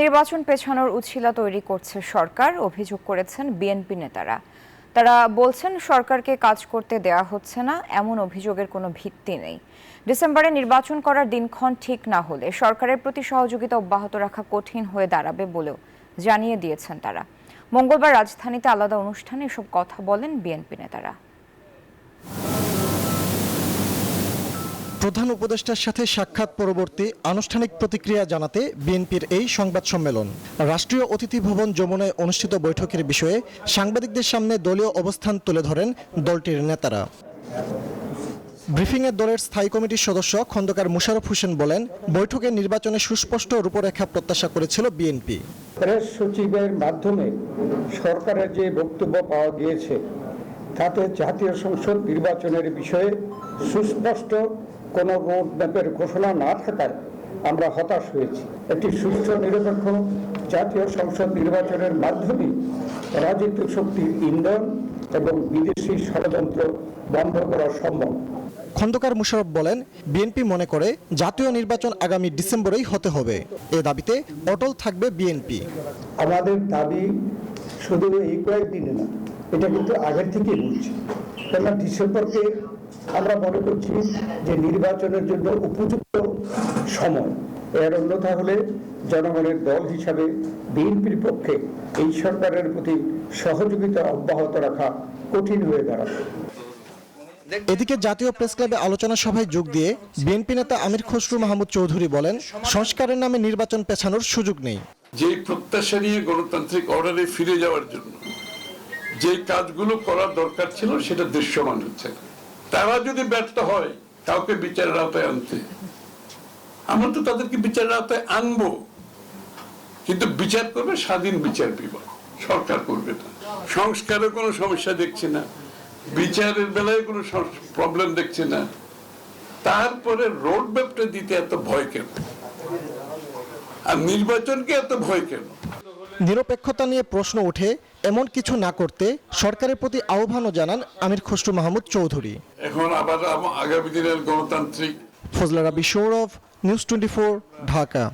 নির্বাচন পেছানোর উছিলা তৈরি করছে সরকার, অভিযোগ করেছেন বিএনপি নেতারা। তারা বলছেন সরকারকে কাজ করতে দেয়া হচ্ছে না, এমন অভিযোগের কোনো ভিত্তি নেই। ডিসেম্বরে নির্বাচন করার দিনক্ষণ ঠিক না হলে সরকারের প্রতি সহযোগিতা অব্যাহত রাখা কঠিন হয়ে দাঁড়াবে বলেও জানিয়ে দিয়েছেন তারা। মঙ্গলবার রাজধানীতে আলাদা অনুষ্ঠানে এসব কথা বলেন বিএনপি নেতারা। প্রধান উপদেষ্টার সাথে সাক্ষাৎ পরবর্তী আনুষ্ঠানিক প্রতিক্রিয়া জানাতে বিএনপির এই সংবাদ সম্মেলন। রাষ্ট্রীয় অতিথি ভবন যমুনায় অনুষ্ঠিত বৈঠকের বিষয়ে সাংবাদিকদের সামনে দলীয় অবস্থান তুলে ধরেন দলটির নেতারা। ব্রিফিংয়ে দলের স্থায়ী কমিটির সদস্য খন্দকার মোশাররফ হোসেন বলেন, বৈঠকে নির্বাচনে সুস্পষ্ট রূপরেখা প্রত্যাশা করেছিল বিএনপি। প্রেস সচিবের মাধ্যমে সরকারের যে বক্তব্য পাওয়া গিয়েছে তাতে জাতীয় সংসদ নির্বাচনের বিষয়ে সুস্পষ্ট কোনো রোড ম্যাপের ঘোষণা না থাকায় আমরা হতাশ হয়েছি। একটি সুষ্ঠু নিরপেক্ষ জাতীয় সংসদ নির্বাচনের মাধ্যমে রাজনৈতিক শক্তির ইন্ধন এবং বিদেশি ষড়যন্ত্র বন্ধ করা সম্ভব। খন্দকার মোশাররফ বলেন, বিএনপি মনে করে জাতীয় নির্বাচন আগামী ডিসেম্বরেই হতে হবে। এ দাবিতে অটল থাকবে বিএনপি। আমাদের দাবি শুধু এই কয়েকদিনে না, এটা কিন্তু আগের থেকেই বলছি। কেননা ডিসেম্বরকে আমরা মনে করছি যে নির্বাচনের জন্য উপযুক্ত সময়। এর অন্যথা হলে জনগণের দল হিসাবে বিএনপির পক্ষে এই সরকারের প্রতি সহযোগিতা অব্যাহত রাখা কঠিন হয়ে দাঁড়াবে। এদিকে জাতীয় প্রেস ক্লাবে আলোচনা সভায় যোগ দিয়ে বিএনপি নেতা আমির খসরু মাহমুদ চৌধুরী বলেন, সংস্কারের নামে নির্বাচন পেছানোর সুযোগ নেই। যে প্রত্যাশা নিয়ে গণতান্ত্রিক অর্ডারে ফিরে যাওয়ার জন্য যে কাজগুলো করার দরকার ছিল সেটা দৃশ্যমান হচ্ছে। তারা যদি ব্যর্থ হয় কাউকে বিচারের আওতায় আনতে, আমরা তো তাদেরকে বিচারের আওতায় আনবো, কিন্তু বিচার করবে স্বাধীন বিচার বিভাগ, সরকার করবে না। সংস্কারের কোনো সমস্যা দেখছি না, বিচারের বেলায় কোনো প্রবলেম দেখছি না। তারপরে রোড ম্যাপটা দিতে এত ভয় কেন, আর নির্বাচনকে এত ভয় কেন? নিরপেক্ষতা নিয়ে প্রশ্ন ওঠে এমন কিছু না করতে সরকারের প্রতি আহ্বানও জানান আমির খসরু মাহমুদ চৌধুরী। এখন আবার আগামী দিনের গণতান্ত্রিক। ফজলা রাব্বী সৌরভ, নিউজ 24, ঢাকা।